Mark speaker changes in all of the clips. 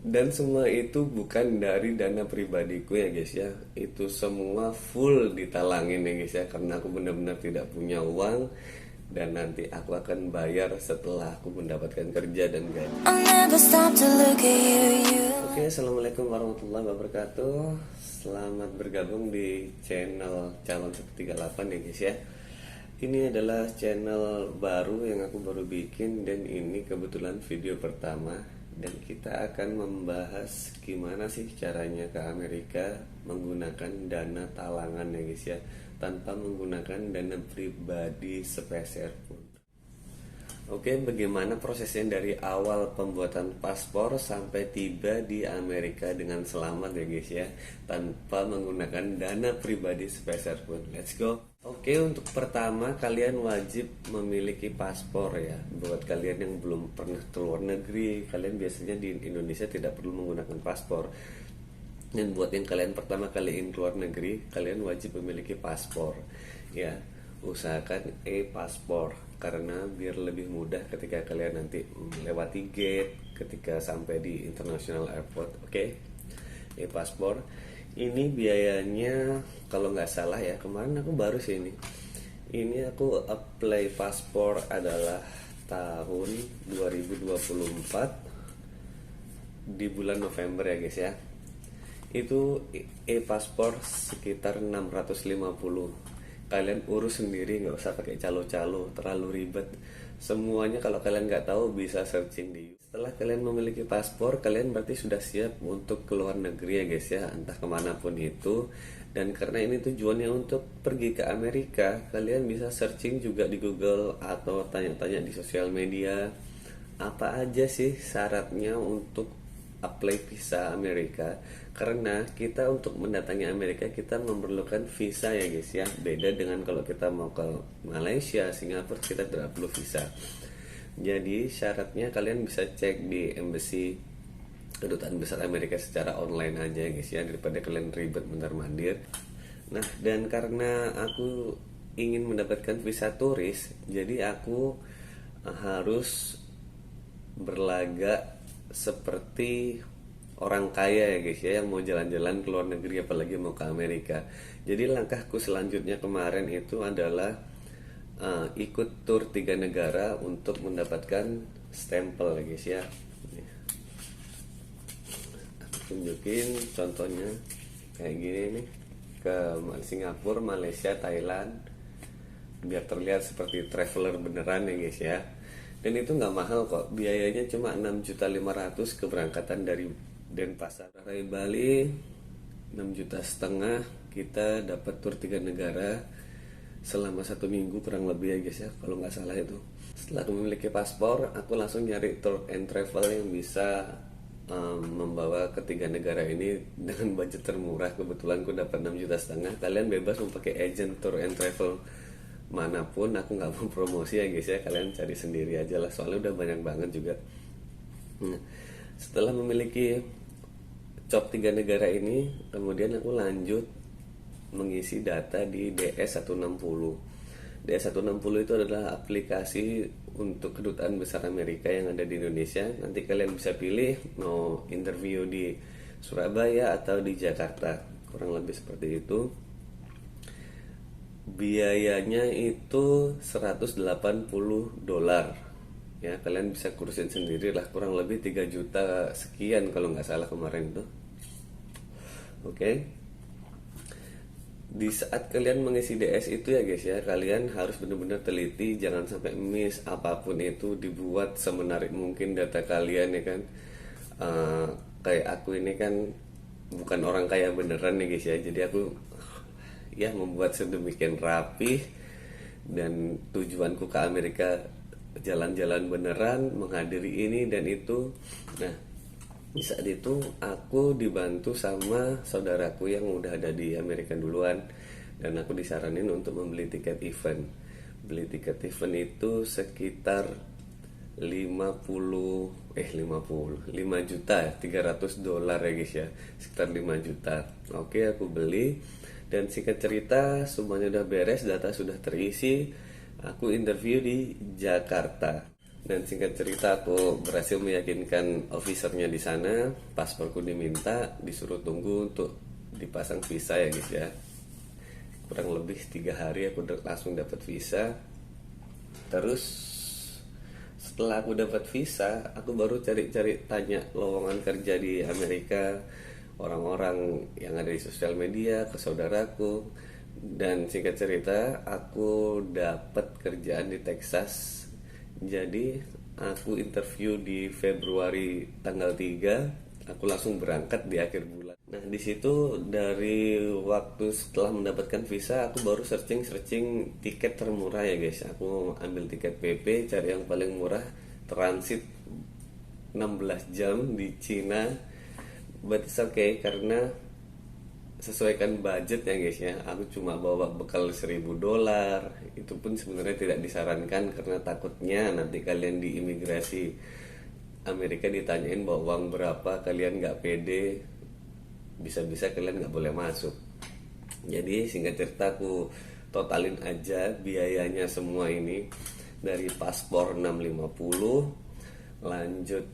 Speaker 1: Dan semua itu bukan dari dana pribadiku ya guys ya. Itu semua full ditalangin ya guys ya. Karena aku benar-benar tidak punya uang. Dan nanti aku akan bayar setelah aku mendapatkan kerja dan gaji. Oke, assalamualaikum warahmatullahi wabarakatuh. Selamat bergabung di channel Calon 138 ya guys ya. Ini adalah channel baru yang aku baru bikin, dan ini kebetulan video pertama. Dan kita akan membahas gimana sih caranya ke Amerika menggunakan dana talangan ya guys ya, tanpa menggunakan dana pribadi sepeser pun. Oke, bagaimana prosesnya dari awal pembuatan paspor sampai tiba di Amerika dengan selamat ya guys ya, tanpa menggunakan dana pribadi sepeser pun. Let's go. Oke, untuk pertama kalian wajib memiliki paspor ya. Buat kalian yang belum pernah ke luar negeri, kalian biasanya di Indonesia tidak perlu menggunakan paspor. Dan buat yang kalian pertama kali ingin keluar negeri, kalian wajib memiliki paspor ya. Usahakan e-paspor, karena biar lebih mudah ketika kalian nanti melewati gate ketika sampai di international airport. Oke, e-paspor ini biayanya kalau nggak salah ya, kemarin aku baru sih ini aku apply paspor adalah tahun 2024 di bulan November ya guys ya. Itu e-paspor sekitar 650. Kalian urus sendiri, nggak usah pakai calo-calo, terlalu ribet. Semuanya kalau kalian nggak tahu bisa searching di YouTube. Setelah kalian memiliki paspor, kalian berarti sudah siap untuk keluar negeri ya guys ya, entah kemanapun itu. Dan karena ini tujuannya untuk pergi ke Amerika, kalian bisa searching juga di Google atau tanya-tanya di sosial media, apa aja sih syaratnya untuk apply visa Amerika. Karena kita untuk mendatangi Amerika kita memerlukan visa ya guys ya. Beda dengan kalau kita mau ke Malaysia, Singapura, kita tidak perlu visa. Jadi syaratnya kalian bisa cek di embassy, kedutaan besar Amerika secara online aja guys ya, daripada kalian ribet mondar-mandir. Nah, dan karena aku ingin mendapatkan visa turis, jadi aku harus berlagak seperti orang kaya ya guys ya, yang mau jalan-jalan ke luar negeri, apalagi mau ke Amerika. Jadi langkahku selanjutnya kemarin itu adalah ikut tur 3 negara untuk mendapatkan stempel ya guys ya. Aku tunjukin contohnya kayak gini nih, ke Singapura, Malaysia, Thailand, biar terlihat seperti traveler beneran ya guys ya. Dan itu nggak mahal kok, biayanya cuma 6.500.000 keberangkatan dari Denpasar. Dari Bali 6,5 juta, kita dapat tur 3 negara selama 1 minggu kurang lebih ya guys ya, kalau nggak salah itu. Setelah aku memiliki paspor, aku langsung nyari tour and travel yang bisa membawa ke 3 negara ini dengan budget termurah. Kebetulan aku dapat 6,5 juta. Kalian bebas mau pakai agent tour and travel manapun, aku nggak mau promosi ya guys ya, kalian cari sendiri aja lah, soalnya udah banyak banget juga. Nah, setelah memiliki job 3 negara ini, kemudian aku lanjut mengisi data di DS160. DS160 itu adalah aplikasi untuk kedutaan besar Amerika yang ada di Indonesia. Nanti kalian bisa pilih mau interview di Surabaya atau di Jakarta, kurang lebih seperti itu. Biayanya itu $180 ya, kalian bisa kurusin sendiri lah, kurang lebih 3 juta sekian kalau nggak salah kemarin itu. Oke, di saat kalian mengisi DS itu ya guys ya, kalian harus benar-benar teliti, jangan sampai miss apapun itu. Dibuat semenarik mungkin data kalian ya kan. Kayak aku ini kan bukan orang kaya beneran ya guys ya, jadi aku ya membuat sedemikian rapi. Dan tujuanku ke Amerika jalan-jalan beneran, menghadiri ini dan itu. Nah, di saat itu aku dibantu sama saudaraku yang udah ada di Amerika duluan, dan aku disaranin untuk membeli tiket event. Beli tiket event itu sekitar 5 juta $300 ya guys ya, sekitar 5 juta. Oke, aku beli, dan singkat cerita semuanya udah beres, data sudah terisi. Aku interview di Jakarta. Dan singkat cerita aku berhasil meyakinkan officernya di sana, pasporku diminta, disuruh tunggu untuk dipasang visa ya guys ya. Kurang lebih 3 hari aku langsung dapat visa. Terus setelah aku dapat visa, aku baru cari-cari tanya lowongan kerja di Amerika, orang-orang yang ada di sosial media, ke saudaraku. Dan singkat cerita, aku dapat kerjaan di Texas. Jadi aku interview di Februari tanggal 3, aku langsung berangkat di akhir bulan. Nah, di situ dari waktu setelah mendapatkan visa, aku baru searching tiket termurah ya guys. Aku ambil tiket PP, cari yang paling murah, transit 16 jam di Cina. But it's okay karena sesuaikan budget ya guys ya. Aku cuma bawa bekal $1.000. Itu pun sebenarnya tidak disarankan karena takutnya nanti kalian di imigrasi Amerika ditanyain bawa uang berapa, kalian nggak pede, bisa-bisa kalian nggak boleh masuk. Jadi singkat cerita aku totalin aja biayanya semua ini, dari paspor 650, lanjut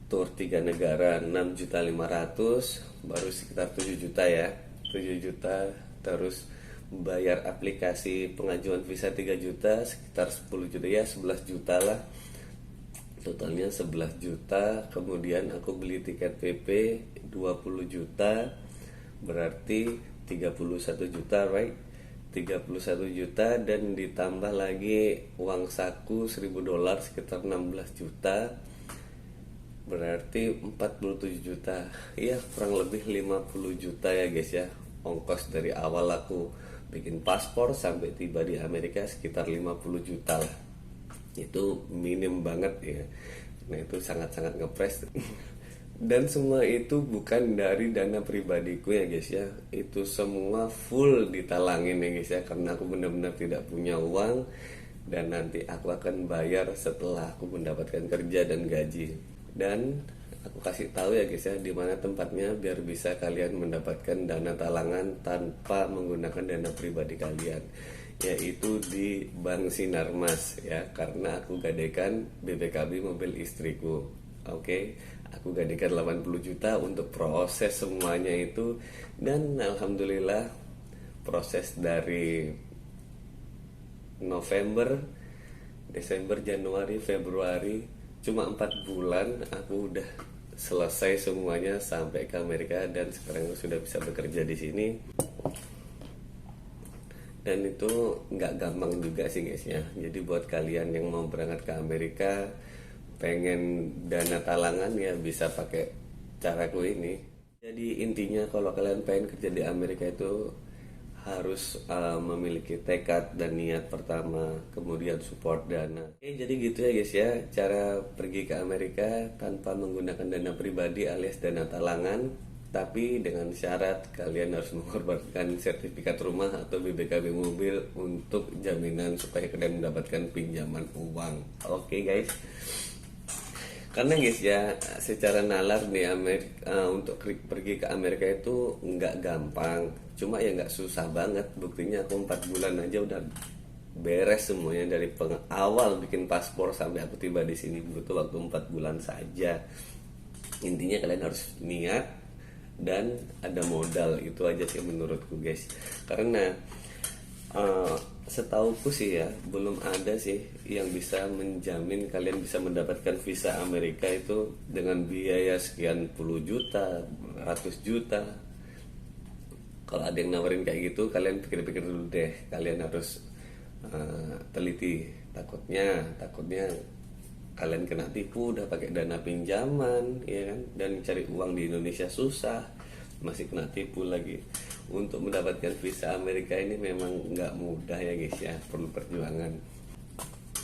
Speaker 1: tur 3 negara 6.500.000, baru sekitar 7 juta ya, 7 juta. Terus bayar aplikasi pengajuan visa 3 juta, sekitar 10 juta ya, 11 juta lah, totalnya 11 juta. Kemudian aku beli tiket PP 20 juta, berarti 31 juta, right? 31 juta, dan ditambah lagi uang saku $1.000 sekitar 16 juta, berarti 47 juta. Iya, kurang lebih 50 juta ya guys ya. Ongkos dari awal aku bikin paspor sampai tiba di Amerika sekitar 50 juta lah. Itu minim banget ya. Nah, itu sangat-sangat ngepres. Dan semua itu bukan dari dana pribadiku ya guys ya. Itu semua full ditalangin ya guys ya, karena aku benar-benar tidak punya uang, dan nanti aku akan bayar setelah aku mendapatkan kerja dan gaji. Dan aku kasih tahu ya guys ya, di mana tempatnya biar bisa kalian mendapatkan dana talangan tanpa menggunakan dana pribadi kalian, yaitu di Bank Sinarmas ya, karena aku gadekan BPKB mobil istriku. Oke, aku gadekan 80 juta untuk proses semuanya itu. Dan alhamdulillah proses dari November, Desember, Januari, Februari, cuma 4 bulan aku udah selesai semuanya sampai ke Amerika, dan sekarang sudah bisa bekerja di sini. Dan itu nggak gampang juga sih guys ya. Jadi buat kalian yang mau berangkat ke Amerika, pengen dana talangan, ya bisa pakai caraku ini. Jadi intinya kalau kalian pengen kerja di Amerika itu harus memiliki tekad dan niat pertama, kemudian support dana. Oke, jadi gitu ya guys ya, cara pergi ke Amerika tanpa menggunakan dana pribadi alias dana talangan, tapi dengan syarat kalian harus mengorbankan sertifikat rumah atau BPKB mobil untuk jaminan supaya kalian mendapatkan pinjaman uang. Oke guys. Karena guys ya, secara nalar di Amerika, untuk pergi ke Amerika itu nggak gampang, cuma ya nggak susah banget. Buktinya aku 4 bulan aja udah beres semuanya, dari awal bikin paspor sampai aku tiba di sini butuh waktu 4 bulan saja. Intinya kalian harus niat dan ada modal, itu aja sih menurutku guys. Karena setauku sih ya, belum ada sih yang bisa menjamin kalian bisa mendapatkan visa Amerika itu dengan biaya sekian puluh juta, ratus juta. Kalau ada yang nawarin kayak gitu, kalian pikir-pikir dulu deh. Kalian harus teliti, takutnya kalian kena tipu, udah pakai dana pinjaman ya kan, dan cari uang di Indonesia susah, masih kena tipu lagi. Untuk mendapatkan visa Amerika ini memang nggak mudah ya guys ya, perlu perjuangan.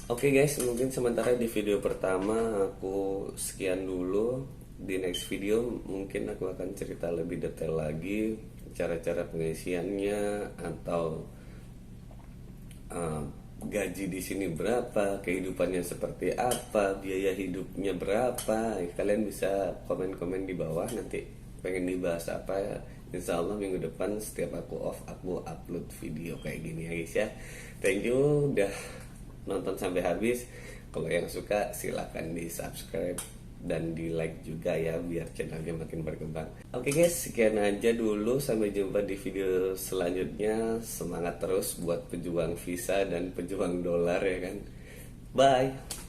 Speaker 1: Oke guys, mungkin sementara di video pertama aku sekian dulu. Di next video mungkin aku akan cerita lebih detail lagi cara-cara pengisiannya, atau gaji di sini berapa, kehidupannya seperti apa, biaya hidupnya berapa. Kalian bisa komen-komen di bawah, nanti pengen dibahas apa ya. Insya Allah minggu depan setiap aku off, aku upload video kayak gini ya guys ya. Thank you udah nonton sampai habis. Kalau yang suka silahkan di subscribe dan di like juga ya, biar channelnya makin berkembang. Oke guys, sekian aja dulu, sampai jumpa di video selanjutnya. Semangat terus buat pejuang visa dan pejuang dolar ya kan. Bye.